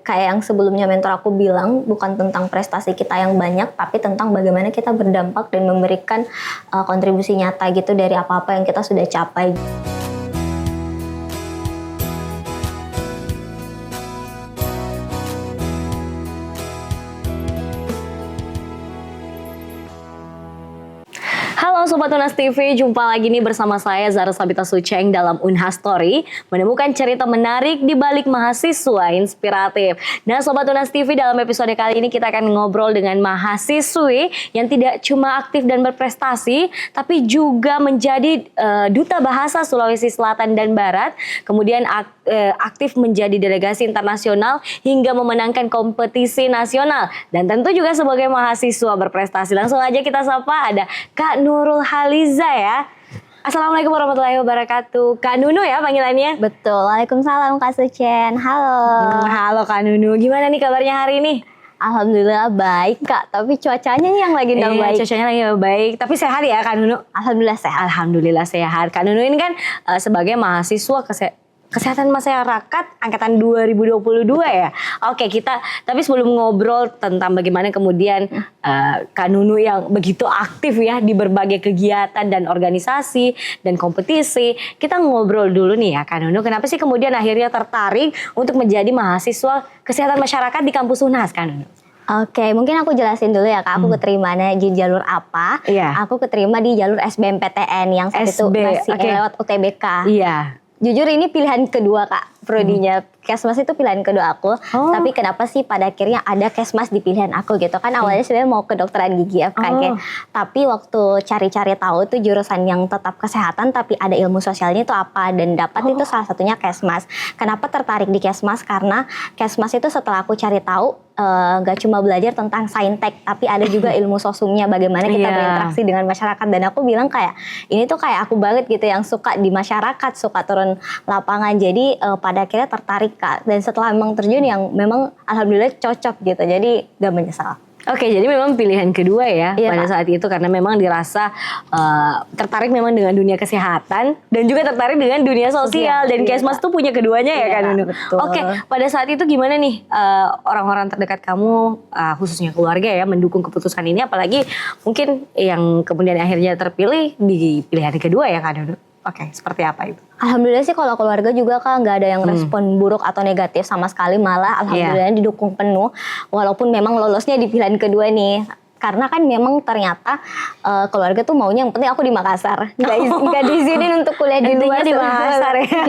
kayak yang sebelumnya mentor aku bilang, bukan tentang prestasi kita yang banyak, tapi tentang bagaimana kita berdampak dan memberikan kontribusi nyata gitu dari apa-apa yang kita sudah capai. Halo Sobat Unhas TV, jumpa lagi nih bersama saya Zara Sabita Sucheng dalam Unhas Story, menemukan cerita menarik di balik mahasiswa inspiratif. Nah Sobat Unhas TV, dalam episode kali ini kita akan ngobrol dengan mahasiswi yang tidak cuma aktif dan berprestasi, tapi juga menjadi duta bahasa Sulawesi Selatan dan Barat, kemudian aktif menjadi delegasi internasional hingga memenangkan kompetisi nasional, dan tentu juga sebagai mahasiswa berprestasi. Langsung aja kita sapa, ada Kak Nurul Haliza ya. Assalamualaikum warahmatullahi wabarakatuh. Kak Nunu ya panggilannya? Betul, waalaikumsalam Kak Suchen. Halo. Halo Kak Nunu, gimana nih kabarnya hari ini? Alhamdulillah baik Kak, tapi cuacanya nih yang lagi nggak baik. Cuacanya lagi nggak baik, tapi sehat ya Kak Nunu? Alhamdulillah sehat. Alhamdulillah sehat. Kak Nunu ini kan sebagai mahasiswa Kesehatan Masyarakat angkatan 2022 ya. Oke, tapi sebelum ngobrol tentang bagaimana kemudian Kak Nunu yang begitu aktif ya di berbagai kegiatan dan organisasi dan kompetisi, kita ngobrol dulu nih ya Kak Nunu, kenapa sih kemudian akhirnya tertarik untuk menjadi mahasiswa Kesehatan Masyarakat di kampus Unhas Kak Nunu? Oke, mungkin aku jelasin dulu ya Kak, aku keterimanya di jalur apa. Iya. Aku keterima di jalur SBMPTN yang saat itu masih lewat UTBK. Iya. Jujur ini pilihan kedua Kak, prodinya. Kesmas itu pilihan kedua aku. Tapi kenapa sih pada akhirnya ada Kesmas di pilihan aku gitu kan. Awalnya sebenarnya mau kedokteran gigi FKG. Tapi waktu cari-cari tahu itu jurusan yang tetap kesehatan tapi ada ilmu sosialnya itu apa. Dan dapat itu salah satunya Kesmas. Kenapa tertarik di Kesmas? Karena Kesmas itu setelah aku cari tahu gak cuma belajar tentang saintek, tapi ada juga ilmu sosumnya, bagaimana kita berinteraksi dengan masyarakat. Dan aku bilang kayak ini tuh kayak aku banget gitu, yang suka di masyarakat, suka turun lapangan. Jadi pada akhirnya tertarik Kak, dan setelah memang terjun yang memang alhamdulillah cocok gitu, jadi gak menyesal. Oke, jadi memang pilihan kedua ya pada Kak. saat itu, karena memang dirasa tertarik memang dengan dunia kesehatan dan juga tertarik dengan dunia sosial, dan Kesmas tuh punya keduanya ya kan Nunu. Oke, pada saat itu gimana nih orang-orang terdekat kamu, khususnya keluarga ya, mendukung keputusan ini, apalagi mungkin yang kemudian akhirnya terpilih di pilihan kedua ya kan Nunu? Oke, seperti apa itu? Alhamdulillah sih kalau keluarga juga Kak nggak ada yang respon buruk atau negatif sama sekali, malah alhamdulillah didukung penuh, walaupun memang lolosnya di pilihan kedua nih. Karena kan memang ternyata keluarga tuh maunya yang penting aku di Makassar, nggak diizinin untuk kuliah di luar. Di Makassar ya,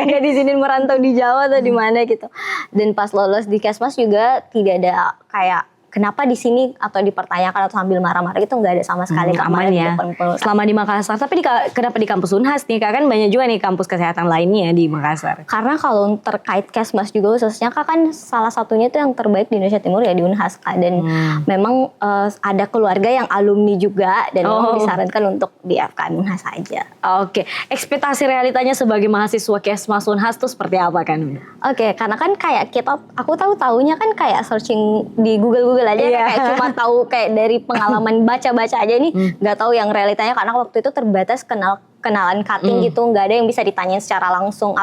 nggak diizinin merantau di Jawa atau di mana gitu. Dan pas lolos di Kesmas juga tidak ada kayak kenapa di sini atau dipertanyakan atau sambil marah-marah gitu, nggak ada sama sekali. Aman ya. Selama di Makassar. Tapi kenapa di kampus Unhas nih Kak? Kan banyak juga nih kampus kesehatan lainnya di Makassar. Karena kalau terkait Kesmas juga khususnya Kak, kan salah satunya itu yang terbaik di Indonesia Timur ya di Unhas Kak. Dan memang ada keluarga yang alumni juga, dan memang disarankan untuk di FK Unhas aja. Oke, ekspektasi realitanya sebagai mahasiswa Kesmas Unhas tuh seperti apa kan? Oke, karena kan kayak aku tahunya kan kayak searching di Google aja, kayak cuma tahu kayak dari pengalaman baca-baca aja nih, nggak tahu yang realitanya, karena waktu itu terbatas kenalan cutting gitu, nggak ada yang bisa ditanyain secara langsung.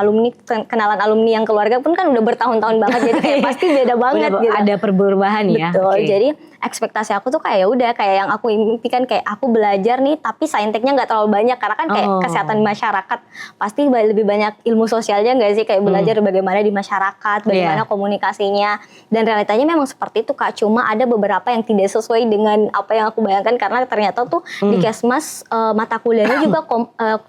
Kenalan alumni yang keluarga pun kan udah bertahun-tahun banget, jadi kayak pasti beda banget gitu. Ada perubahan ya. Betul. Jadi ekspektasi aku tuh kayak udah kayak yang aku impikan, kayak aku belajar nih tapi sainteknya nggak terlalu banyak, karena kan kayak kesehatan masyarakat pasti lebih banyak ilmu sosialnya nggak sih, kayak belajar bagaimana di masyarakat, bagaimana komunikasinya, dan realitanya memang seperti itu Kak. Cuma ada beberapa yang tidak sesuai dengan apa yang aku bayangkan, karena ternyata tuh di Kesmas mata kuliahnya juga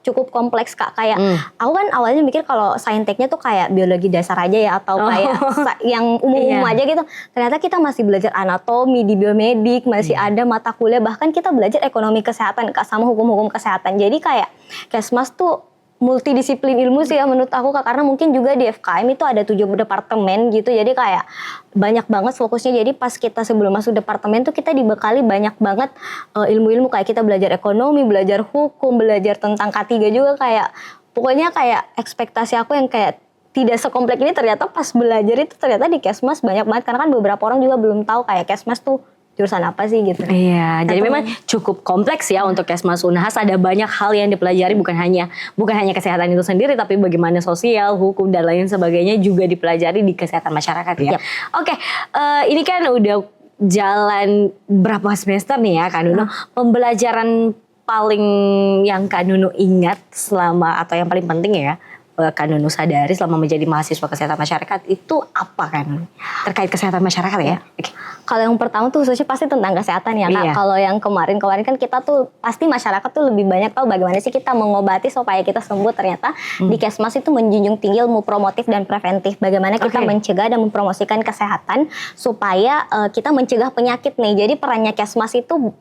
cukup kompleks Kak. Kayak aku kan awalnya mikir kalau sainteknya tuh kayak biologi dasar aja ya, atau kayak yang umum-umum aja gitu. Ternyata kita masih belajar anatomi di biomedik, masih ada mata kuliah, bahkan kita belajar ekonomi kesehatan Kak, sama hukum-hukum kesehatan. Jadi kayak Kesmas tuh multidisiplin ilmu sih ya menurut aku Kak, karena mungkin juga di FKM itu ada 7 departemen gitu, jadi kayak banyak banget fokusnya. Jadi pas kita sebelum masuk departemen tuh kita dibekali banyak banget ilmu-ilmu, kayak kita belajar ekonomi, belajar hukum, belajar tentang K3 juga, kayak pokoknya kayak ekspektasi aku yang kayak tidak sekompleks ini, ternyata pas belajar itu ternyata di Kesmas banyak banget, karena kan beberapa orang juga belum tahu kayak Kesmas tuh jurusan apa sih gitu. Iya, jadi memang cukup kompleks ya untuk Kesmas Unhas. Ada banyak hal yang dipelajari, bukan hanya kesehatan itu sendiri, tapi bagaimana sosial, hukum dan lain sebagainya juga dipelajari di kesehatan masyarakat ya. Yap. Oke, ini kan udah jalan berapa semester nih ya Kak Nunu. Pembelajaran paling yang Kak Nunu ingat selama, atau yang paling penting ya Kak Nunu sadari selama menjadi mahasiswa kesehatan masyarakat itu apa kan? Terkait kesehatan masyarakat ya? Oke. Kalau yang pertama tuh khususnya pasti tentang kesehatan ya Kak. Iya. Kalau yang kemarin kan kita tuh pasti masyarakat tuh lebih banyak tahu bagaimana sih kita mengobati supaya kita sembuh. Ternyata di Kesmas itu menjunjung tinggi ilmu promotif dan preventif. Bagaimana kita mencegah dan mempromosikan kesehatan supaya kita mencegah penyakit nih. Jadi perannya Kesmas itu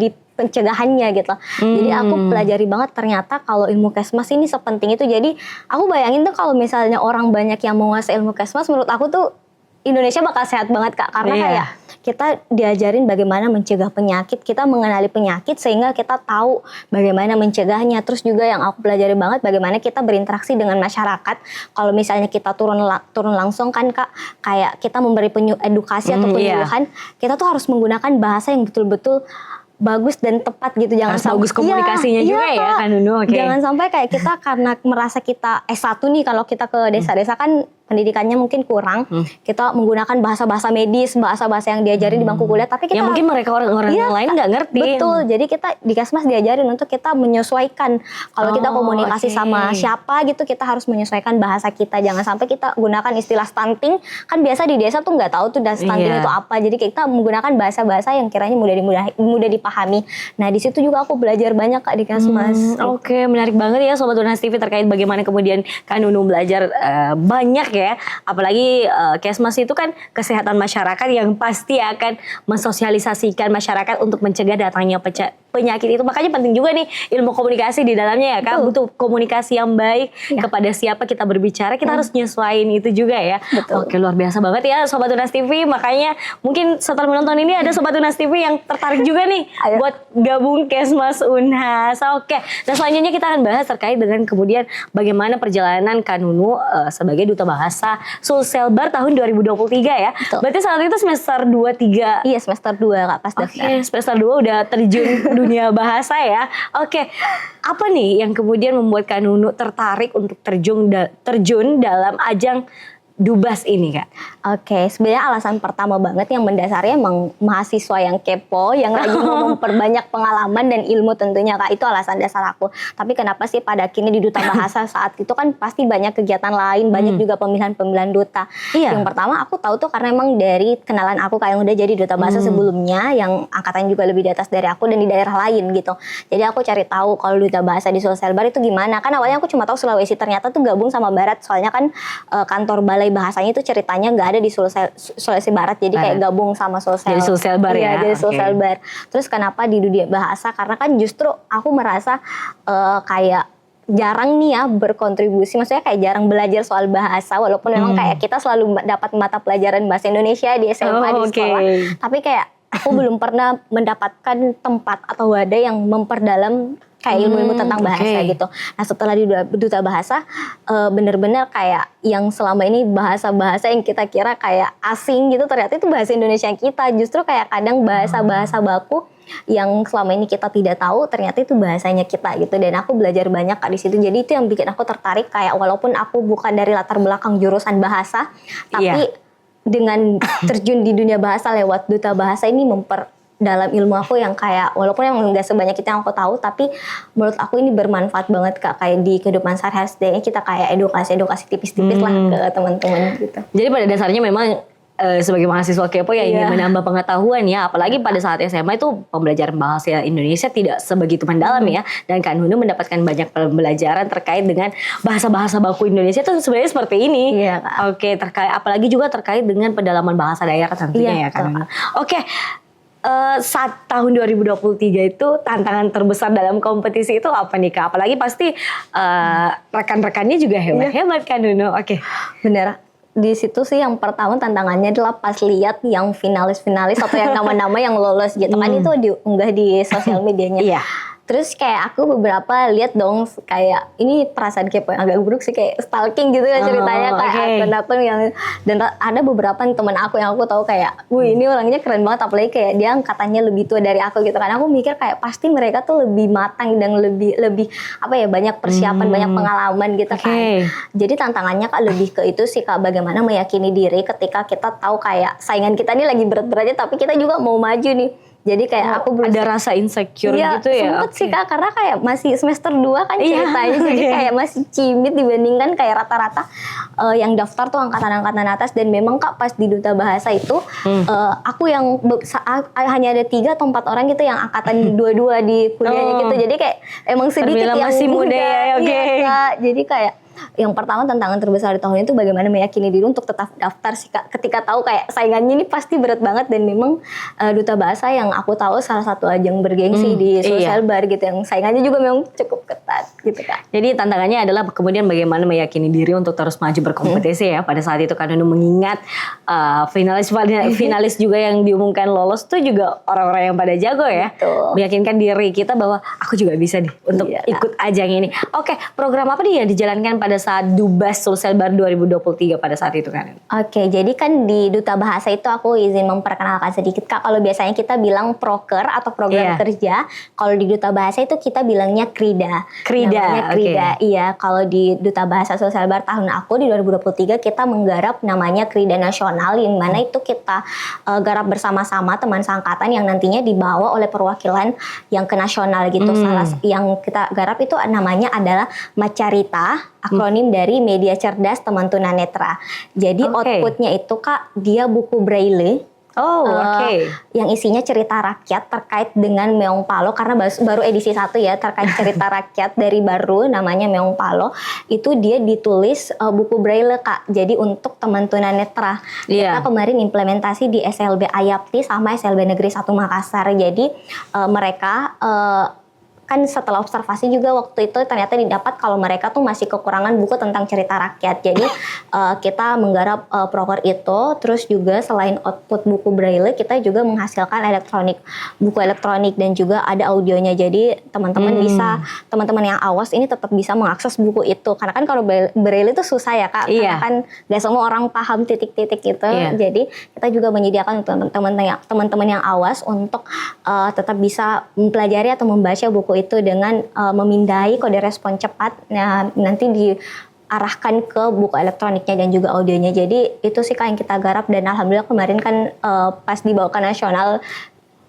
di pencegahannya gitu. Jadi aku pelajari banget ternyata kalau ilmu Kesmas ini sepenting itu. Jadi aku bayangin tuh kalau misalnya orang banyak yang menguasai ilmu Kesmas, menurut aku tuh Indonesia bakal sehat banget Kak. Karena kayak kita diajarin bagaimana mencegah penyakit, kita mengenali penyakit sehingga kita tahu bagaimana mencegahnya. Terus juga yang aku pelajari banget bagaimana kita berinteraksi dengan masyarakat. Kalau misalnya kita turun langsung kan Kak, kayak kita memberi edukasi atau penyuluhan, kita tuh harus menggunakan bahasa yang betul-betul bagus dan tepat gitu. Jangan harus bagus komunikasinya juga ya Kak Nunu. Jangan sampai kayak kita karena merasa kita S1 nih, kalau kita ke desa-desa kan pendidikannya mungkin kurang. Kita menggunakan bahasa-bahasa medis, bahasa-bahasa yang diajarin di bangku kuliah, tapi kita mungkin mereka orang lain nggak ngerti. Betul. Jadi kita di Kesmas diajarin untuk kita menyesuaikan. Kalau kita komunikasi sama siapa gitu, kita harus menyesuaikan bahasa kita. Jangan sampai kita gunakan istilah stunting. Kan biasa di desa tuh nggak tahu tuh stunting itu apa. Jadi kita menggunakan bahasa-bahasa yang kiranya mudah dipahami. Nah di situ juga aku belajar banyak Kak di Kesmas. Oke, menarik banget ya Sobat Unas TV terkait bagaimana kemudian Kak Nunu belajar banyak ya. Apalagi Kesmas itu kan kesehatan masyarakat yang pasti akan mensosialisasikan masyarakat untuk mencegah datangnya penyakit itu. Makanya penting juga nih ilmu komunikasi di dalamnya ya Kak. Butuh komunikasi yang baik kepada siapa kita berbicara. Kita harus nyesuaiin itu juga ya. Betul. Oke, luar biasa banget ya Sobat Unas TV. Makanya mungkin setelah menonton ini ada Sobat Unas TV yang tertarik juga nih buat gabung Kesmas Unhas. Oke, dan selanjutnya kita akan bahas terkait dengan kemudian bagaimana perjalanan Kak Nunu sebagai Duta Bahasa Sulselbar tahun 2023 ya. Betul. Berarti saat itu semester 2-3. Iya, semester 2 Kak pas daftar. Oke, semester 2 udah terjun dunia bahasa ya. Oke, apa nih yang kemudian membuat Kak Nunu tertarik untuk terjun dalam ajang Dubas ini Kak? Oke, sebenarnya alasan pertama banget yang mendasari emang mahasiswa yang kepo, yang lagi mau memperbanyak pengalaman dan ilmu tentunya Kak. Itu alasan dasar aku. Tapi kenapa sih pada akhirnya di Duta Bahasa saat itu kan pasti banyak kegiatan lain, banyak juga pemilihan duta. Yang pertama aku tahu tuh karena emang dari kenalan aku Kak yang udah jadi Duta Bahasa sebelumnya, yang angkatan juga lebih di atas dari aku dan di daerah lain gitu. Jadi aku cari tahu kalau Duta Bahasa di Sulselbar itu gimana. Kan awalnya aku cuma tahu Sulawesi, ternyata tuh gabung sama Barat. Soalnya kan kantor balai bahasanya itu ceritanya nggak ada di Sulawesi Barat, jadi kayak gabung sama Sulselbar ya. Jadi Sulselbar. Terus kenapa di dunia bahasa? Karena kan justru aku merasa kayak jarang nih ya berkontribusi, maksudnya kayak jarang belajar soal bahasa, walaupun memang kayak kita selalu dapat mata pelajaran bahasa Indonesia di SMA di sekolah, tapi kayak aku belum pernah mendapatkan tempat atau wadah yang memperdalam kayak ilmu-ilmu tentang bahasa gitu. Nah setelah di Duta Bahasa, bener-bener kayak yang selama ini bahasa-bahasa yang kita kira kayak asing gitu, ternyata itu bahasa Indonesia kita. Justru kayak kadang bahasa-bahasa baku yang selama ini kita tidak tahu, ternyata itu bahasanya kita gitu. Dan aku belajar banyak Kak di situ. Jadi itu yang bikin aku tertarik, kayak walaupun aku bukan dari latar belakang jurusan bahasa, tapi dengan terjun di dunia bahasa lewat Duta Bahasa ini dalam ilmu aku yang kayak walaupun yang nggak sebanyak itu yang aku tahu, tapi menurut aku ini bermanfaat banget Kak, kayak di kehidupan sehari-hari kita kayak edukasi tipis-tipis lah ke teman-teman gitu. Jadi pada dasarnya memang sebagai mahasiswa kepo ya ingin menambah pengetahuan ya, apalagi pada saat SMA itu pembelajaran bahasa Indonesia tidak sebegitu mendalam ya, dan Kak Nunu mendapatkan banyak pembelajaran terkait dengan bahasa-bahasa baku Indonesia itu sebenarnya seperti ini. Iya Kak. Oke, apalagi juga terkait dengan pendalaman bahasa daerah tentunya ya Kak Nunu. Oke. Saat tahun 2023 itu tantangan terbesar dalam kompetisi itu apa nih Kak? Apalagi pasti rekan-rekannya juga hebat-hebat kan Nunu. Oke. Bener. Di situ sih yang pertama tantangannya adalah pas lihat yang finalis atau yang nama-nama yang lolos gitu kan, itu diunggah di sosial medianya. Terus kayak aku beberapa lihat dong kayak ini perasaan kepo yang agak buruk sih, kayak stalking gitu kan ceritanya, kayak akun-akun yang, dan ada beberapa teman aku yang aku tahu kayak, wih ini orangnya keren banget, apalagi kayak dia angkatannya lebih tua dari aku gitu kan. Aku mikir kayak pasti mereka tuh lebih matang dan lebih apa ya, banyak persiapan, banyak pengalaman gitu kan. Jadi tantangannya Kak lebih ke itu sih Kak, bagaimana meyakini diri ketika kita tahu kayak saingan kita ini lagi berat-beratnya tapi kita juga mau maju nih. Jadi kayak aku ada rasa insecure gitu ya? Sempet sih Kak, karena kayak masih semester 2 kan ceritanya, jadi kayak masih cimit dibandingkan kayak rata-rata yang daftar tuh angkatan-angkatan atas. Dan memang Kak pas di Duta Bahasa itu aku yang hanya ada 3 atau 4 orang gitu yang angkatan 22 di kuliahnya gitu. Jadi kayak emang sedikit yang masih muda ya, iya, Kak. Jadi kayak yang pertama tantangan terbesar di tahun itu bagaimana meyakini diri untuk tetap daftar sih Kak. Ketika tahu kayak saingannya ini pasti berat banget, dan memang Duta Bahasa yang aku tahu salah satu ajang bergengsi di Sosial Bar gitu, yang saingannya juga memang cukup ketat gitu Kak. Jadi tantangannya adalah kemudian bagaimana meyakini diri untuk terus maju berkompetisi ya. Pada saat itu kan Nunu mengingat finalis juga yang diumumkan lolos tuh juga orang-orang yang pada jago ya. Betul. Meyakinkan diri kita bahwa aku juga bisa nih untuk ikut ajang ini. Oke, program apa nih yang dijalankan pada saat Dubas Sosial Bar 2023 pada saat itu kan? Oke, jadi kan di Duta Bahasa itu aku izin memperkenalkan sedikit Kak. Kalau biasanya kita bilang proker atau program kerja, kalau di Duta Bahasa itu kita bilangnya Krida. Namanya Krida. Iya, kalau di Duta Bahasa Sosial Bar tahun aku di 2023 kita menggarap namanya Krida Nasional, yang mana itu kita garap bersama-sama teman seangkatan yang nantinya dibawa oleh perwakilan yang ke nasional gitu. Salah yang kita garap itu namanya adalah Macarita, akronim dari Media Cerdas Teman Tunanetra. Jadi outputnya itu Kak, dia buku braille. Yang isinya cerita rakyat terkait dengan Meong Palo, karena baru edisi 1 ya, terkait cerita rakyat dari baru namanya Meong Palo. Itu dia ditulis buku braille Kak. Jadi untuk teman tunanetra. Kita kemarin implementasi di SLB Ayapti sama SLB Negeri 1 Makassar. Jadi mereka kan setelah observasi juga waktu itu ternyata didapat kalau mereka tuh masih kekurangan buku tentang cerita rakyat. Jadi kita menggarap proker itu, terus juga selain output buku braille kita juga menghasilkan buku elektronik dan juga ada audionya. Jadi teman-teman bisa, teman-teman yang awas ini tetap bisa mengakses buku itu, karena kan kalau braille itu susah ya Kak, karena kan gak semua orang paham titik-titik itu. Jadi kita juga menyediakan untuk teman-teman yang awas untuk tetap bisa mempelajari atau membaca buku itu dengan memindai kode respon cepat. Nah, nanti diarahkan ke buku elektroniknya dan juga audionya. Jadi itu sih Kak yang kita garap, dan alhamdulillah kemarin kan pas dibawa ke nasional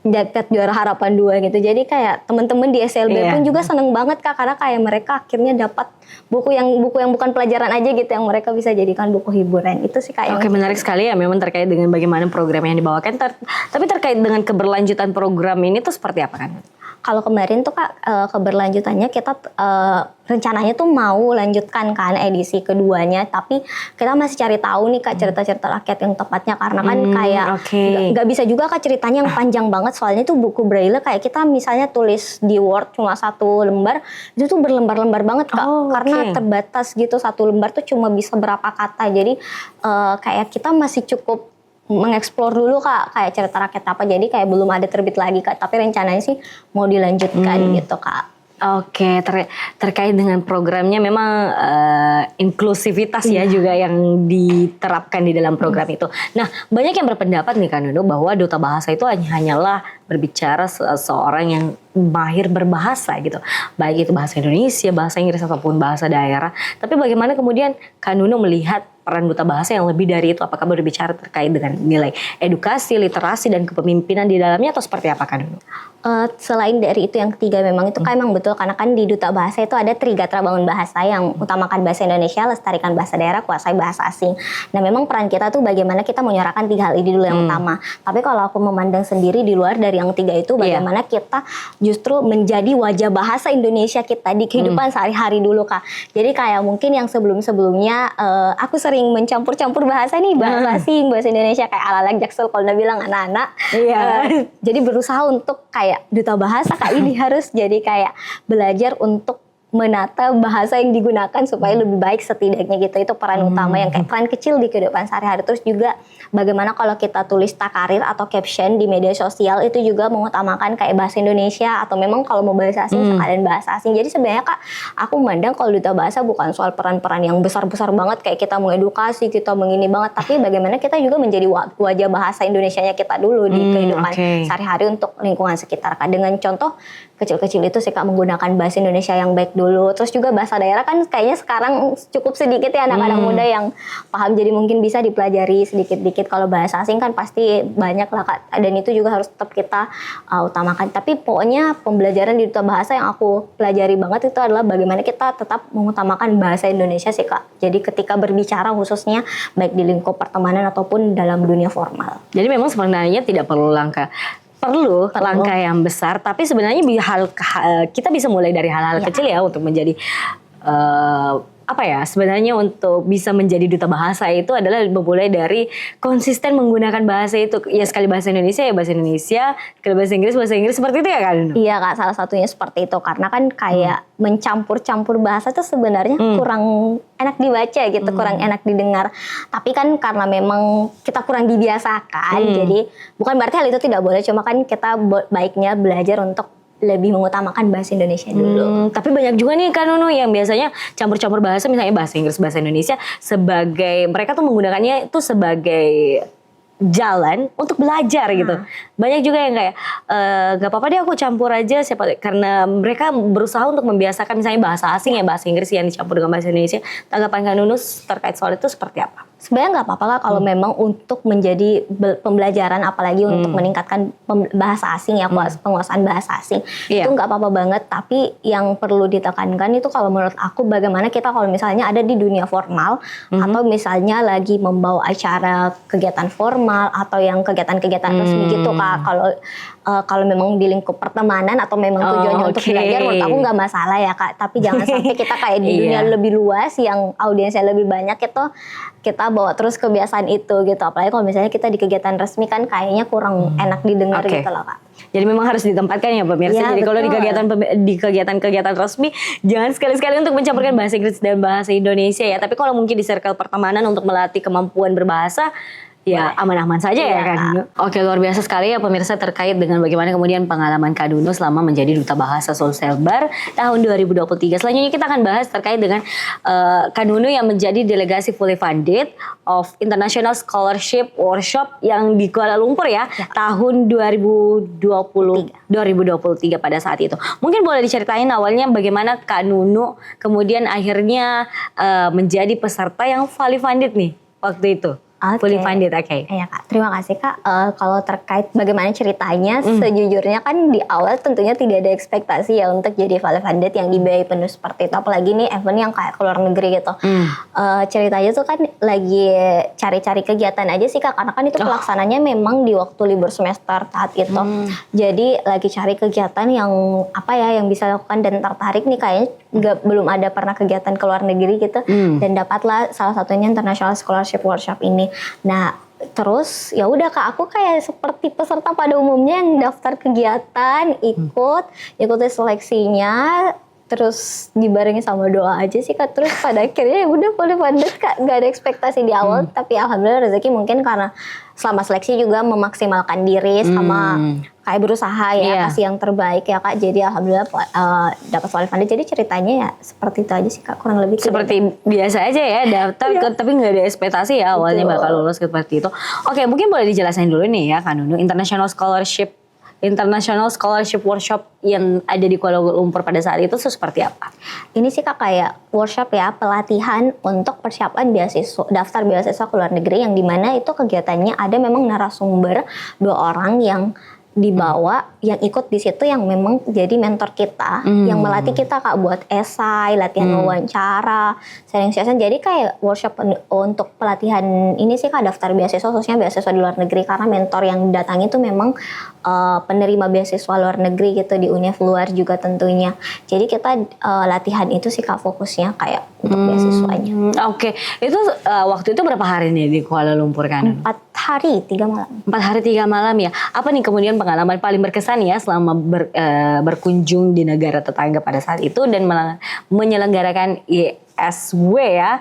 dapat juara harapan 2 gitu. Jadi kayak teman-teman di SLB pun juga seneng banget Kak, karena kayak mereka akhirnya dapat buku yang bukan pelajaran aja gitu, yang mereka bisa jadikan buku hiburan. Itu sih Kak yang menarik sekali ya, memang terkait dengan bagaimana program yang dibawakan. Tapi terkait dengan keberlanjutan program ini tuh seperti apa kan? Kalau kemarin tuh Kak keberlanjutannya kita rencananya tuh mau lanjutkan kan edisi keduanya, tapi kita masih cari tahu nih Kak cerita-cerita rakyat yang tepatnya, karena kan kayak nggak bisa juga Kak ceritanya yang panjang banget, soalnya itu buku braille kayak kita misalnya tulis di Word cuma 1 lembar itu tuh berlembar-lembar banget Kak, karena terbatas gitu, 1 lembar tuh cuma bisa berapa kata. Jadi kayak kita masih cukup mengeksplor dulu Kak, kayak cerita rakyat apa, jadi kayak belum ada terbit lagi Kak, tapi rencananya sih mau dilanjutkan gitu Kak. Oke, terkait dengan programnya memang inklusivitas ya juga yang diterapkan di dalam program itu. Nah, banyak yang berpendapat nih kan Nunu bahwa Duta Bahasa itu hanyalah berbicara seorang yang mahir berbahasa gitu. Baik itu bahasa Indonesia, bahasa Inggris ataupun bahasa daerah. Tapi bagaimana kemudian Kak Nunu melihat peran Duta Bahasa yang lebih dari itu? Apakah berbicara terkait dengan nilai edukasi, literasi, dan kepemimpinan di dalamnya, atau seperti apa Kak Nunu? Selain dari itu yang ketiga memang itu kan memang betul, karena kan di Duta Bahasa itu ada Trigatra Bangun Bahasa yang utamakan bahasa Indonesia, lestarikan bahasa daerah, kuasai bahasa asing. Nah memang peran kita tuh bagaimana kita menyuarakan 3 hal ini dulu yang utama. Tapi kalau aku memandang sendiri di luar dari yang 3 itu, bagaimana kita justru menjadi wajah bahasa Indonesia kita di kehidupan sehari-hari dulu Kak. Jadi kayak mungkin yang sebelum-sebelumnya aku sering mencampur-campur bahasa nih, bahasa asing, bahasa Indonesia, kayak ala-ala Jaksel kalau udah bilang anak-anak. Jadi berusaha untuk kayak Duta Bahasa Kak ini harus jadi kayak belajar untuk menata bahasa yang digunakan supaya lebih baik setidaknya gitu. Itu peran utama yang kayak peran kecil di kehidupan sehari-hari. Terus juga bagaimana kalau kita tulis takarir atau caption di media sosial itu juga mengutamakan kayak bahasa Indonesia atau memang kalau mau bahasa asing sekalian bahasa asing. Jadi sebenarnya Kak, aku memandang kalau duta bahasa bukan soal peran-peran yang besar-besar banget kayak kita mengedukasi, kita mengini banget, tapi bagaimana kita juga menjadi wajah bahasa Indonesianya kita dulu di kehidupan sehari-hari untuk lingkungan sekitar Kak. Dengan contoh kecil-kecil itu sih Kak, menggunakan bahasa Indonesia yang baik dulu. Terus juga bahasa daerah kan kayaknya sekarang cukup sedikit ya anak-anak muda yang paham, jadi mungkin bisa dipelajari sedikit-dikit. Kalau bahasa asing kan pasti banyak lah Kak, dan itu juga harus tetap kita utamakan. Tapi pokoknya pembelajaran di duta bahasa yang aku pelajari banget itu adalah bagaimana kita tetap mengutamakan bahasa Indonesia sih Kak. Jadi ketika berbicara khususnya baik di lingkup pertemanan ataupun dalam dunia formal. Jadi memang sebenarnya tidak perlu langkah yang besar, tapi sebenarnya kita bisa mulai dari hal-hal kecil ya untuk menjadi sebenarnya untuk bisa menjadi duta bahasa itu adalah memulai dari konsisten menggunakan bahasa itu. Ya sekali bahasa Indonesia ya bahasa Indonesia, sekali bahasa Inggris seperti itu ya kan? Iya Kak, salah satunya seperti itu. Karena kan kayak mencampur-campur bahasa itu sebenarnya kurang enak dibaca gitu, kurang enak didengar. Tapi kan karena memang kita kurang dibiasakan, jadi bukan berarti hal itu tidak boleh. Cuma kan kita baiknya belajar untuk lebih mengutamakan bahasa Indonesia dulu. Tapi banyak juga nih Kak Nunu yang biasanya campur-campur bahasa, misalnya bahasa Inggris, bahasa Indonesia, sebagai mereka tuh menggunakannya itu sebagai jalan untuk belajar gitu. Banyak juga yang kayak gak apa-apa deh aku campur aja karena mereka berusaha untuk membiasakan misalnya bahasa asing ya, bahasa Inggris yang dicampur dengan bahasa Indonesia. Tanggapan Kak Nunu terkait soal itu seperti apa? Sebenarnya nggak apa-apa Kak kalau memang untuk menjadi pembelajaran, apalagi untuk meningkatkan bahasa asing ya, penguasaan bahasa asing itu nggak apa-apa banget. Tapi yang perlu ditekankan itu kalau menurut aku bagaimana kita kalau misalnya ada di dunia formal atau misalnya lagi membawa acara kegiatan formal atau yang kegiatan-kegiatan resmi gitu Kak. Kalau memang di lingkup pertemanan atau memang tujuannya untuk belajar, menurut aku nggak masalah ya Kak. Tapi jangan sampai kita kayak di dunia lebih luas yang audiensnya lebih banyak itu kita bawa terus kebiasaan itu gitu. Apalagi kalau misalnya kita di kegiatan resmi kan kayaknya kurang enak didengar gitu loh Kak. Jadi memang harus ditempatkan ya pemirsa. Jadi kalau di kegiatan resmi jangan sekali-sekali untuk mencampurkan bahasa Inggris dan bahasa Indonesia ya. Tapi kalau mungkin di circle pertemanan untuk melatih kemampuan berbahasa, ya aman-aman saja ya Kak Nunu. Oke, luar biasa sekali ya pemirsa terkait dengan bagaimana kemudian pengalaman Kak Nunu selama menjadi duta bahasa Sulselbar tahun 2023. Selanjutnya kita akan bahas terkait dengan Kak Nunu yang menjadi delegasi fully funded of International Scholarship Workshop yang di Kuala Lumpur ya, tahun 2023 pada saat itu. Mungkin boleh diceritain awalnya bagaimana Kak Nunu kemudian akhirnya menjadi peserta yang fully funded nih waktu itu. Fully funded, Iya Kak, terima kasih Kak. Kalau terkait bagaimana ceritanya, sejujurnya kan di awal tentunya tidak ada ekspektasi ya untuk jadi fully funded yang dibiayai penuh seperti itu. Apalagi nih event yang kayak keluar negeri gitu. Ceritanya tuh kan lagi cari-cari kegiatan aja sih Kak, karena kan itu pelaksananya memang di waktu libur semester saat itu. Jadi lagi cari kegiatan yang yang bisa lakukan dan tertarik nih, kayaknya belum ada pernah kegiatan keluar negeri gitu. Dan dapatlah salah satunya International Scholarship Workshop ini. Nah, terus ya udah Kak, aku kayak seperti peserta pada umumnya yang daftar kegiatan, ikuti seleksinya, terus dibarengi sama doa aja sih Kak. Terus pada akhirnya ya udah fully funded Kak, gak ada ekspektasi di awal, tapi alhamdulillah rezeki mungkin karena selama seleksi juga memaksimalkan diri sama kayak berusaha ya kasih yang terbaik ya Kak. Jadi alhamdulillah dapat fully funded. Jadi ceritanya ya seperti itu aja sih Kak, kurang lebih seperti biasa aja ya daftar tapi nggak ada ekspektasi ya awalnya bakal lulus seperti itu. Oke, mungkin boleh dijelasin dulu nih ya Kak Nunu, International Scholarship Workshop yang ada di Kuala Lumpur pada saat itu seperti apa? Ini sih Kak kayak workshop ya, pelatihan untuk persiapan daftar beasiswa ke luar negeri, yang dimana itu kegiatannya ada memang narasumber 2 orang yang dibawa, yang ikut di situ yang memang jadi mentor kita, yang melatih kita Kak buat esai, latihan wawancara, sharing session. Jadi kayak workshop untuk pelatihan ini sih Kak daftar beasiswa, khususnya beasiswa di luar negeri, karena mentor yang datangi itu memang penerima beasiswa luar negeri gitu di univ luar juga tentunya. Jadi kita latihan itu sih Kak fokusnya kayak untuk beasiswanya. Oke. Itu waktu itu berapa hari nih di Kuala Lumpur kan? hari 3 malam. 4 hari 3 malam ya. Apa nih kemudian pengalaman paling berkesan ya selama berkunjung di negara tetangga pada saat itu dan menyelenggarakan ISW ya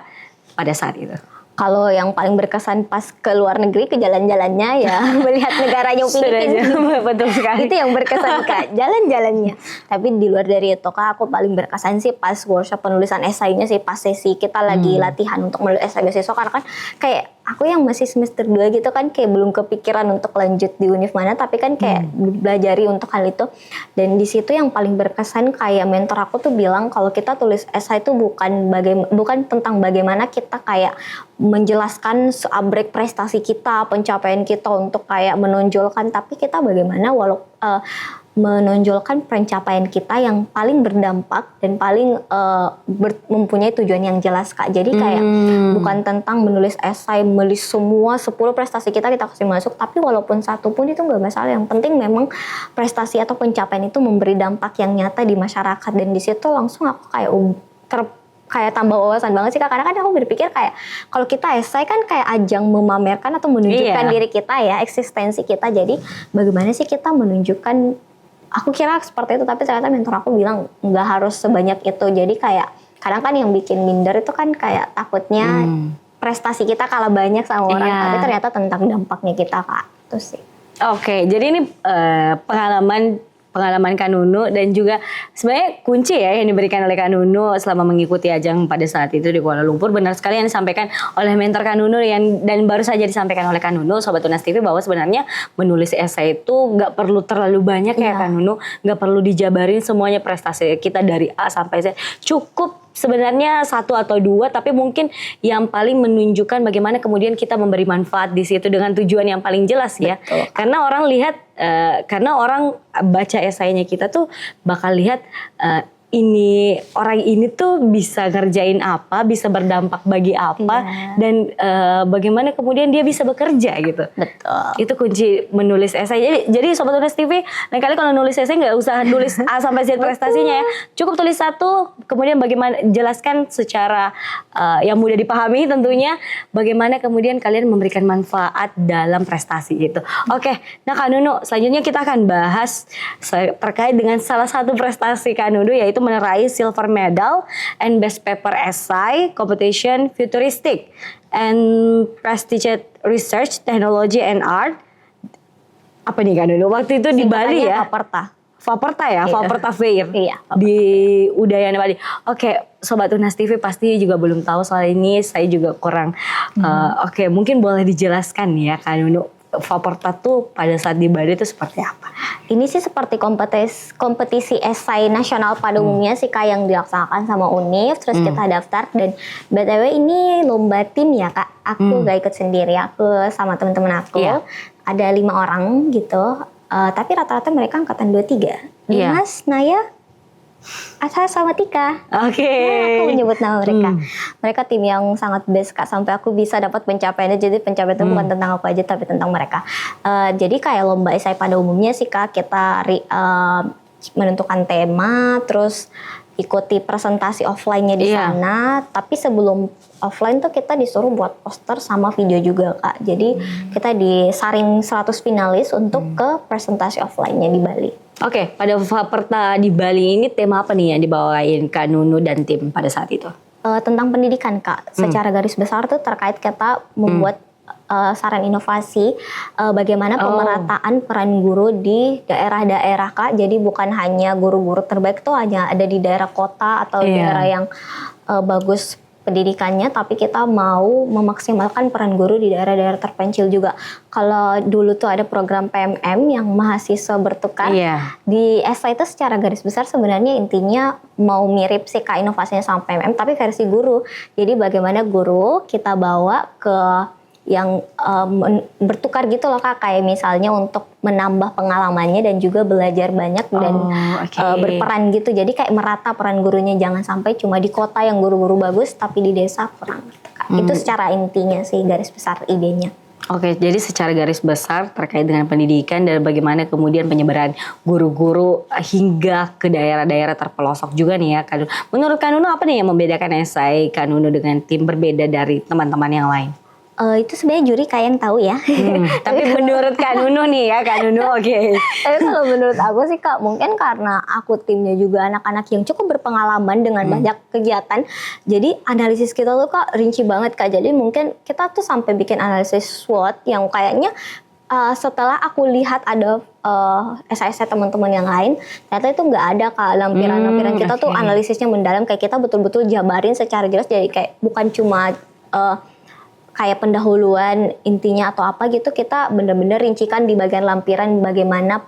pada saat itu? Kalau yang paling berkesan pas ke luar negeri, ke jalan-jalannya ya melihat negaranya Filipina. Betul sekali. Itu yang berkesan Kak, jalan-jalannya. Tapi di luar dari itu Kak, aku paling berkesan sih pas workshop penulisan esainya sih, pas sesi kita lagi latihan untuk menulis esai beasiswa. Karena kan kayak aku yang masih semester 2 gitu kan kayak belum kepikiran untuk lanjut di univ mana, tapi kan kayak belajari untuk hal itu. Dan di situ yang paling berkesan kayak mentor aku tuh bilang kalau kita tulis esai itu bukan tentang bagaimana kita kayak menjelaskan seabrek prestasi kita, pencapaian kita untuk kayak menonjolkan, tapi kita bagaimana menonjolkan pencapaian kita yang paling berdampak dan paling mempunyai tujuan yang jelas Kak. Jadi kayak bukan tentang menulis esai, menulis semua 10 prestasi kita kasih masuk, tapi walaupun satu pun itu nggak masalah. Yang penting memang prestasi atau pencapaian itu memberi dampak yang nyata di masyarakat. Dan di situ langsung aku kayak tambah wawasan banget sih Kak. Karena kan aku berpikir kayak kalau kita esai kan kayak ajang memamerkan atau menunjukkan diri kita ya, eksistensi kita. Jadi bagaimana sih kita menunjukkan. Aku kira seperti itu, tapi ternyata mentor aku bilang nggak harus sebanyak itu. Jadi kayak kadang kan yang bikin minder itu kan kayak takutnya prestasi kita kalah banyak sama orang, tapi ternyata tentang dampaknya kita Kak. Itu sih. Oke, jadi ini pengalaman Kak Nunu dan juga sebenarnya kunci ya yang diberikan oleh Kak Nunu selama mengikuti ajang pada saat itu di Kuala Lumpur. Benar sekali yang disampaikan oleh mentor Kak Nunu dan baru saja disampaikan oleh Kak Nunu, Sobat Tunas TV, bahwa sebenarnya menulis esai itu nggak perlu terlalu banyak ya Kak Nunu, nggak perlu dijabarin semuanya prestasi kita dari A sampai Z. Cukup sebenarnya 1 atau 2, tapi mungkin yang paling menunjukkan bagaimana kemudian kita memberi manfaat di situ dengan tujuan yang paling jelas ya. Betul. Karena orang baca esainya kita tuh bakal lihat orang ini tuh bisa ngerjain apa, bisa berdampak bagi apa, dan bagaimana kemudian dia bisa bekerja gitu. Betul. Itu kunci menulis esai. Jadi Sobat Tunas TV, lain kali kalau nulis esai nggak usah nulis A sampai Z prestasinya ya. Cukup tulis 1, kemudian bagaimana jelaskan secara yang mudah dipahami tentunya, bagaimana kemudian kalian memberikan manfaat dalam prestasi itu. Oke, nah Kak Nunu, selanjutnya kita akan bahas terkait dengan salah satu prestasi Kak Nunu, yaitu meraih silver medal and best paper essay competition futuristic and prestigious research technology and art. Apa nih Kak Nunu? Waktu itu di Bali ya. Vaperta ya, Vaperta Fair di Udayana Bali. Oke, Sobat Tunas TV pasti juga belum tahu soal ini. Saya juga kurang. Oke, mungkin boleh dijelaskan ya Kak Nunu, Vaperta tuh pada saat di Bali itu seperti apa? Ini sih seperti kompetisi esai nasional pada umumnya sih Kak, yang dilaksanakan sama univ. Terus kita daftar, dan BTW ini lomba tim ya Kak. Aku gak ikut sendiri, aku sama teman-teman aku. Ada 5 orang gitu. Tapi rata-rata mereka angkatan 23. Dimas, Naya, Asa sama Tika. Oke. Aku menyebut nama mereka. Mereka tim yang sangat best Kak, sampai aku bisa dapat pencapaiannya. Jadi pencapaian itu bukan tentang aku aja, tapi tentang mereka. Jadi kayak lomba esai pada umumnya sih Kak, kita menentukan tema, terus ikuti presentasi offline-nya di sana. Tapi sebelum offline tuh kita disuruh buat poster sama video juga Kak. Jadi kita disaring 100 finalis untuk ke presentasi offline-nya di Bali. Oke, pada Vaperta di Bali ini tema apa nih yang dibawain Kak Nunu dan tim pada saat itu? Tentang pendidikan Kak. Secara garis besar tuh terkait kita membuat saran inovasi bagaimana pemerataan peran guru di daerah-daerah Kak. Jadi bukan hanya guru-guru terbaik tuh hanya ada di daerah kota atau daerah yang bagus pendidikannya, tapi kita mau memaksimalkan peran guru di daerah-daerah terpencil juga. Kalau dulu tuh ada program PMM yang mahasiswa bertukar, di esai itu secara garis besar sebenarnya intinya mau mirip sih Kak inovasinya sama PMM, tapi versi guru. Jadi bagaimana guru kita bawa ke yang bertukar gitu loh Kak, kayak misalnya untuk menambah pengalamannya dan juga belajar banyak dan berperan gitu. Jadi kayak merata peran gurunya, jangan sampai cuma di kota yang guru-guru bagus tapi di desa kurang gitu Kak. Itu secara intinya sih garis besar idenya. Oke, jadi secara garis besar terkait dengan pendidikan dan bagaimana kemudian penyebaran guru-guru hingga ke daerah-daerah terpelosok juga nih ya Kak Nunu. Menurut Kak Nunu apa nih yang membedakan esai Kak Nunu dengan tim berbeda dari teman-teman yang lain? Itu sebenarnya juri kayak yang tahu ya. Tapi menurut Kak Nunu nih ya, Kak Nunu oke. Tapi kalau menurut aku sih Kak, mungkin karena aku timnya juga anak-anak yang cukup berpengalaman dengan banyak kegiatan. Jadi analisis kita tuh Kak rinci banget Kak. Jadi mungkin kita tuh sampai bikin analisis SWOT yang kayaknya setelah aku lihat ada esai-esai teman-teman yang lain, ternyata itu nggak ada Kak lampiran-lampiran kita tuh analisisnya mendalam, kayak kita betul-betul jabarin secara jelas. Jadi kayak bukan cuma kayak pendahuluan intinya atau apa gitu, kita benar-benar rincikan di bagian lampiran bagaimana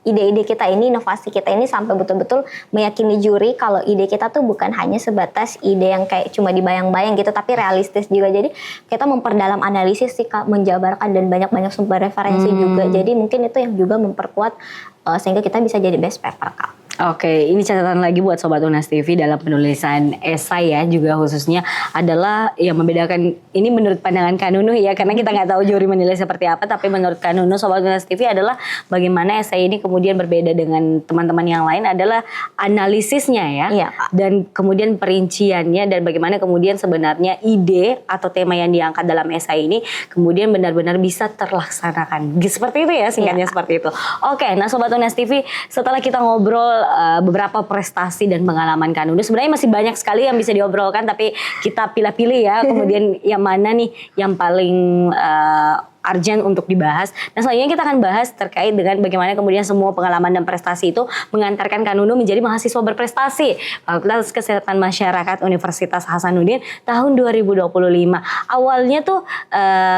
ide-ide kita ini, inovasi kita ini sampai betul-betul meyakini juri kalau ide kita tuh bukan hanya sebatas ide yang kayak cuma dibayang-bayang gitu, tapi realistis juga. Jadi kita memperdalam analisis sih Kak, menjabarkan dan banyak-banyak sumber referensi juga. Jadi mungkin itu yang juga memperkuat sehingga kita bisa jadi best paper Kak. Oke, ini catatan lagi buat Sobat Unas TV dalam penulisan esai ya, juga khususnya adalah yang membedakan ini menurut pandangan Kak Nunu ya, karena kita nggak tahu juri menilai seperti apa, tapi menurut Kak Nunu Sobat Unas TV adalah bagaimana esai ini kemudian berbeda dengan teman-teman yang lain adalah analisisnya ya, Iya, Kak. dan kemudian perinciannya dan bagaimana kemudian sebenarnya ide atau tema yang diangkat dalam esai ini kemudian benar-benar bisa terlaksanakan. Seperti itu ya, singkatnya seperti itu. Oke, nah Sobat Unas TV, setelah kita ngobrol beberapa prestasi dan pengalaman Kak Nunu, sebenarnya masih banyak sekali yang bisa diobrolkan, tapi kita pilih-pilih ya kemudian yang mana nih yang paling urgent untuk dibahas. Nah selanjutnya kita akan bahas terkait dengan bagaimana kemudian semua pengalaman dan prestasi itu mengantarkan Kak Nunu menjadi mahasiswa berprestasi Fakultas Kesehatan Masyarakat Universitas Hasanuddin tahun 2025. Awalnya tuh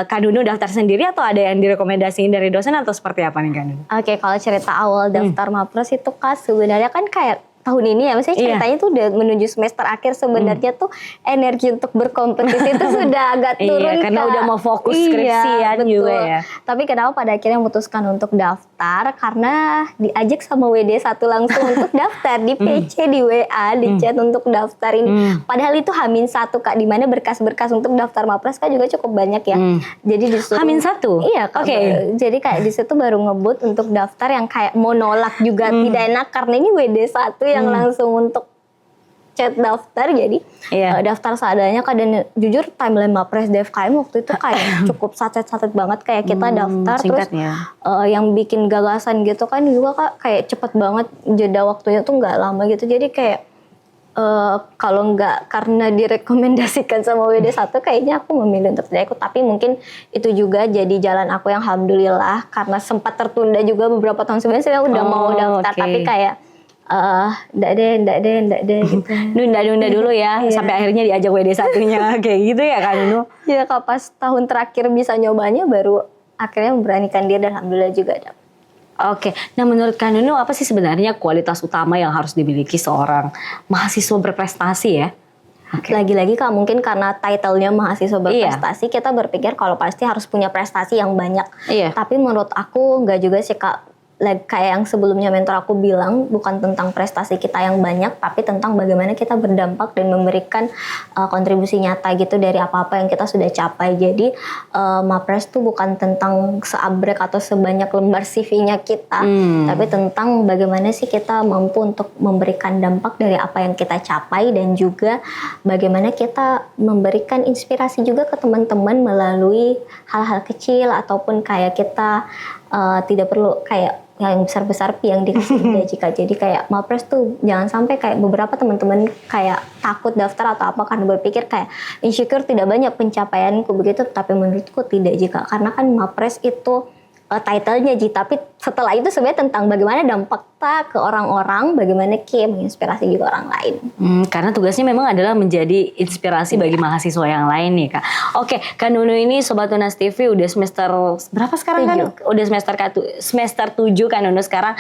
Kak Nunu daftar sendiri atau ada yang direkomendasiin dari dosen atau seperti apa nih Kak Nunu? Oke, kalau cerita awal daftar Mapres itu Kak, sebenarnya kan kayak tahun ini ya, maksudnya ceritanya tuh udah menuju semester akhir, sebenarnya tuh energi untuk berkompetisi itu sudah agak turun. Iya, karena Kak. udah mau fokus skripsian betul. juga ya. Tapi kenapa pada akhirnya memutuskan untuk daftar? Karena diajak sama WD1 langsung untuk daftar, di PC, di WA, di chat untuk daftar ini. Padahal itu H-1 Kak, di mana berkas-berkas untuk daftar Mapres kan juga cukup banyak ya. Jadi disuruh H-1? Iya Kak. Jadi kayak di situ baru ngebut untuk daftar yang kayak mau nolak juga tidak enak karena ini WD1 yang langsung untuk chat daftar. Jadi daftar seadanya Kak, dan jujur timeline Mapres DFKM waktu itu kayak cukup satet-satet banget, kayak kita daftar terus yang bikin gagasan gitu kan juga Kak kayak cepet banget, jeda waktunya tuh nggak lama gitu. Jadi kayak kalau nggak karena direkomendasikan sama WD1 kayaknya aku memilih untuk tidak ikut. Tapi mungkin itu juga jadi jalan aku yang alhamdulillah, karena sempat tertunda juga beberapa tahun sebelumnya saya udah mau daftar tapi kayak ndak deh gitu. Nunda dulu ya sampai akhirnya diajak WD1-nya kayak gitu ya Kak Nunu. Iya Kak, pas tahun terakhir bisa nyobanya baru akhirnya memberanikan diri dan alhamdulillah juga dapet. Oke, nah menurut Kak Nunu apa sih sebenarnya kualitas utama yang harus dimiliki seorang mahasiswa berprestasi ya? Lagi-lagi Kak, mungkin karena title-nya mahasiswa berprestasi, kita berpikir kalau pasti harus punya prestasi yang banyak. Tapi menurut aku nggak juga sih Kak. Kayak yang sebelumnya mentor aku bilang, bukan tentang prestasi kita yang banyak, tapi tentang bagaimana kita berdampak dan memberikan kontribusi nyata gitu dari apa-apa yang kita sudah capai. Jadi Mapres tuh bukan tentang seabrek atau sebanyak lembar CV-nya kita, tapi tentang bagaimana sih kita mampu untuk memberikan dampak dari apa yang kita capai, dan juga bagaimana kita memberikan inspirasi juga ke teman-teman melalui hal-hal kecil, ataupun kayak kita tidak perlu kayak yang besar-besar yang dikasih gaji Kak. Jadi kayak Mapres tuh jangan sampai kayak beberapa teman-teman kayak takut daftar atau apa karena berpikir kayak insecure tidak banyak pencapaianku begitu, tapi menurutku tidak jika, karena kan Mapres itu title-nya tapi setelah itu sebenarnya tentang bagaimana dampak kita ke orang-orang, bagaimana kita menginspirasi juga orang lain. Karena tugasnya memang adalah menjadi inspirasi bagi mahasiswa yang lain nih Kak. Oke, Kak Nunu ini Sobat Unas TV udah semester berapa sekarang kan? Udah semester 7 Kak Nunu sekarang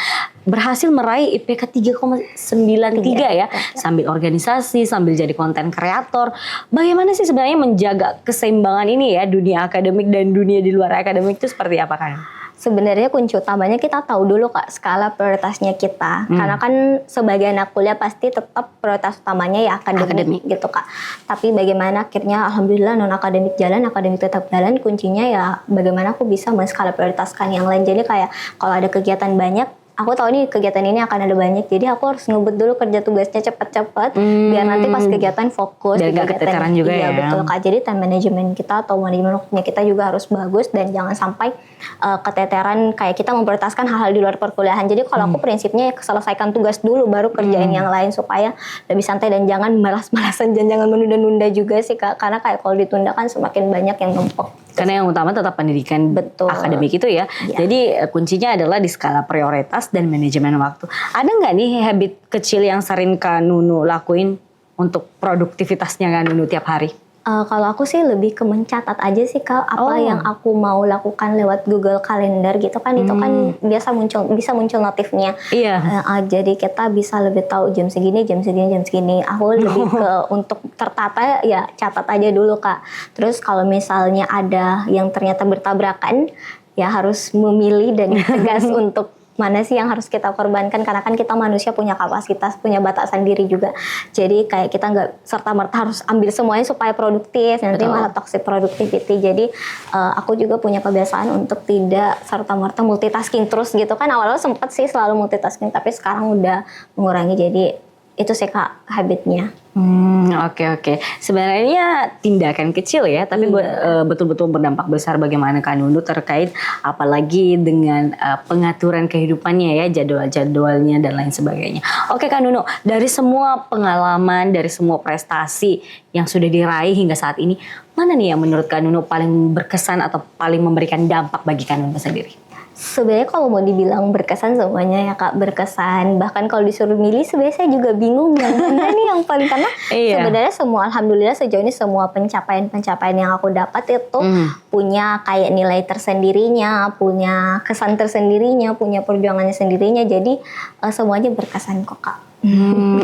berhasil meraih IPK 3,93 ya. Sambil organisasi, sambil jadi konten kreator. Bagaimana sih sebenarnya menjaga keseimbangan ini ya, dunia akademik dan dunia di luar akademik itu seperti apa Kak? Sebenarnya kunci utamanya kita tahu dulu Kak skala prioritasnya kita. Karena kan sebagai anak kuliah pasti tetap prioritas utamanya ya akademik gitu Kak. Tapi bagaimana akhirnya alhamdulillah non akademik jalan, akademik tetap jalan. Kuncinya ya bagaimana aku bisa men-skala prioritaskan yang lain. Jadi kayak kalau ada kegiatan banyak, aku tahu nih kegiatan ini akan ada banyak, jadi aku harus ngebut dulu kerja tugasnya cepet-cepet biar nanti pas kegiatan fokus. Dan gak keteteran juga iya, ya. Betul Kak, jadi time management kita atau manajemen waktunya kita juga harus bagus dan jangan sampai keteteran kayak kita memprioritaskan hal-hal di luar perkuliahan. Jadi kalau aku prinsipnya selesaikan tugas dulu baru kerjain yang lain supaya lebih santai dan jangan malas-malasan dan jangan menunda-nunda juga sih Kak, karena kayak kalau ditunda kan semakin banyak yang numpuk. Karena yang utama tetap pendidikan akademik itu ya. Jadi kuncinya adalah di skala prioritas dan manajemen waktu. Ada nggak nih habit kecil yang sering Kak Nunu lakuin untuk produktivitasnya Kak Nunu tiap hari? Kalau aku sih lebih ke mencatat aja sih Kak, apa yang aku mau lakukan lewat Google Calendar gitu kan, itu kan bisa muncul notifnya. Iya. Jadi kita bisa lebih tahu jam segini. Aku lebih ke untuk tertata ya catat aja dulu Kak. Terus kalau misalnya ada yang ternyata bertabrakan, ya harus memilih dan tegas untuk mana sih yang harus kita korbankan, karena kan kita manusia punya kapasitas, punya batasan diri juga. Jadi kayak kita nggak serta-merta harus ambil semuanya supaya produktif, nanti malah toxic productivity. Jadi aku juga punya kebiasaan untuk tidak serta-merta multitasking terus gitu kan. Awal-awal sempet sih selalu multitasking, tapi sekarang udah mengurangi. Jadi itu sih Kak habitnya. Oke. Sebenarnya tindakan kecil ya, tapi betul-betul berdampak besar bagaimana Kak Nunu terkait apalagi dengan pengaturan kehidupannya ya, jadwal-jadwalnya dan lain sebagainya. Oke Kak Nunu, dari semua pengalaman, dari semua prestasi yang sudah diraih hingga saat ini, mana nih yang menurut Kak Nunu paling berkesan atau paling memberikan dampak bagi Kak Nunu sendiri? Sebenarnya kalau mau dibilang berkesan semuanya ya Kak, berkesan. Bahkan kalau disuruh milih sebenarnya saya juga bingung yang mana nih yang paling, karena sebenarnya semua alhamdulillah sejauh ini semua pencapaian yang aku dapat itu punya kayak nilai tersendirinya, punya kesan tersendirinya, punya perjuangannya sendirinya. Jadi semuanya berkesan kok Kak.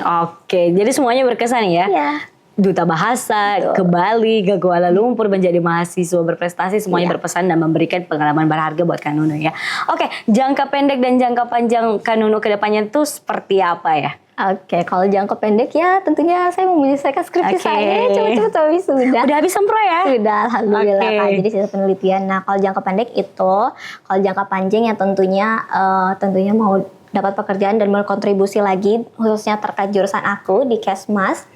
Oke, jadi semuanya berkesan ya? Iya. Duta bahasa, ke Bali, ke Kuala Lumpur, menjadi mahasiswa berprestasi, semuanya berpesan dan memberikan pengalaman berharga buat Kak Nunu ya. Oke, jangka pendek dan jangka panjang Kak Nunu ke depannya tuh seperti apa ya? Oke, kalau jangka pendek ya tentunya saya mau menyelesaikan skripsi saya cepet-cepet habis sudah. Udah habis sempro ya? Sudah, alhamdulillah Kak. Jadi sisa penelitian. Nah, kalau jangka pendek itu, kalau jangka panjang ya tentunya mau dapat pekerjaan dan berkontribusi lagi khususnya terkait jurusan aku di Kesmas.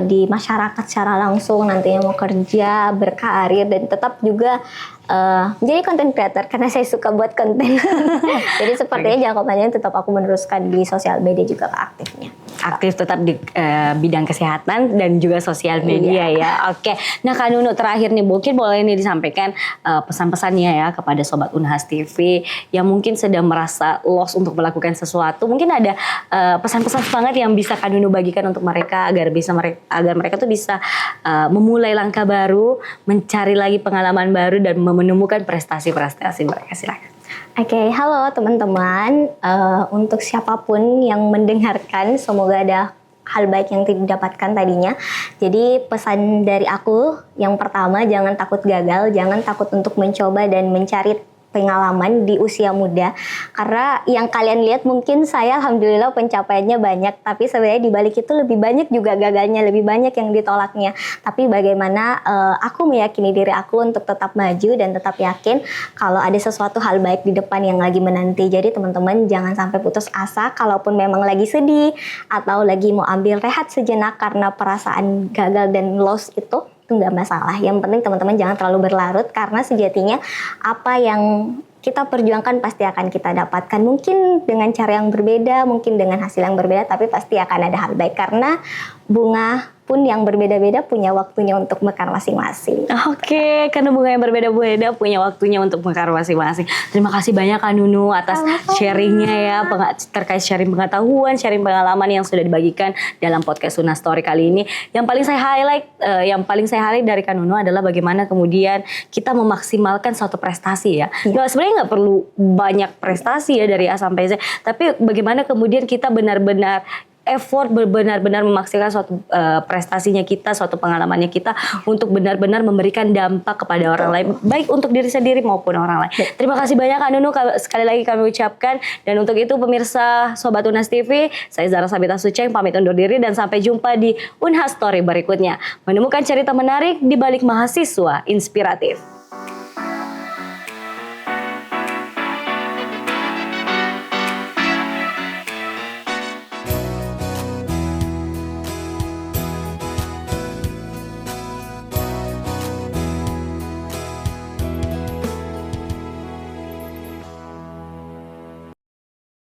Di masyarakat secara langsung, nantinya mau kerja, berkarir dan tetap juga menjadi content creator karena saya suka buat konten. Jadi sepertinya jangka panjang tetap aku meneruskan di sosial media juga aktifnya. Aktif tetap di bidang kesehatan dan juga sosial media ya. Oke. Nah Kak Nunu terakhir nih mungkin boleh nih disampaikan pesan-pesannya ya kepada Sobat Unhas TV yang mungkin sedang merasa lost untuk melakukan sesuatu. Mungkin ada pesan-pesan semangat yang bisa Kak Nunu bagikan untuk mereka agar mereka tuh bisa memulai langkah baru, mencari lagi pengalaman baru dan menemukan prestasi-prestasi mereka. Silakan. Oke, halo teman-teman. Untuk siapapun yang mendengarkan, semoga ada hal baik yang didapatkan tadinya. Jadi pesan dari aku yang pertama, jangan takut gagal, jangan takut untuk mencoba dan mencari pengalaman di usia muda, karena yang kalian lihat mungkin saya alhamdulillah pencapaiannya banyak, tapi sebenarnya di balik itu lebih banyak juga gagalnya, lebih banyak yang ditolaknya. Tapi bagaimana aku meyakini diri aku untuk tetap maju dan tetap yakin kalau ada sesuatu hal baik di depan yang lagi menanti. Jadi teman-teman jangan sampai putus asa, kalaupun memang lagi sedih atau lagi mau ambil rehat sejenak karena perasaan gagal dan loss itu nggak masalah. Yang penting teman-teman jangan terlalu berlarut, karena sejatinya apa yang kita perjuangkan pasti akan kita dapatkan. Mungkin dengan cara yang berbeda, mungkin dengan hasil yang berbeda, tapi pasti akan ada hal baik. Karena bunga pun yang berbeda-beda punya waktunya untuk mekar masing-masing. Oke, karena bunga yang berbeda-beda punya waktunya untuk mekar masing-masing. Terima kasih banyak Kak Nunu atas sharingnya ya, terkait sharing pengetahuan, sharing pengalaman yang sudah dibagikan dalam podcast Unhas Story kali ini. Yang paling saya highlight dari Kak Nunu adalah bagaimana kemudian kita memaksimalkan suatu prestasi ya. Sebenarnya nggak perlu banyak prestasi ya dari A sampai Z, tapi bagaimana kemudian kita benar-benar effort benar-benar memaksimalkan suatu prestasinya kita, suatu pengalamannya kita untuk benar-benar memberikan dampak kepada orang lain, baik untuk diri sendiri maupun orang lain. Terima kasih banyak Kak Nunu, sekali lagi kami ucapkan. Dan untuk itu pemirsa Sobat Unhas TV, saya Zara Sabita Suceng pamit undur diri dan sampai jumpa di Unhas Story berikutnya. Menemukan cerita menarik di balik mahasiswa inspiratif.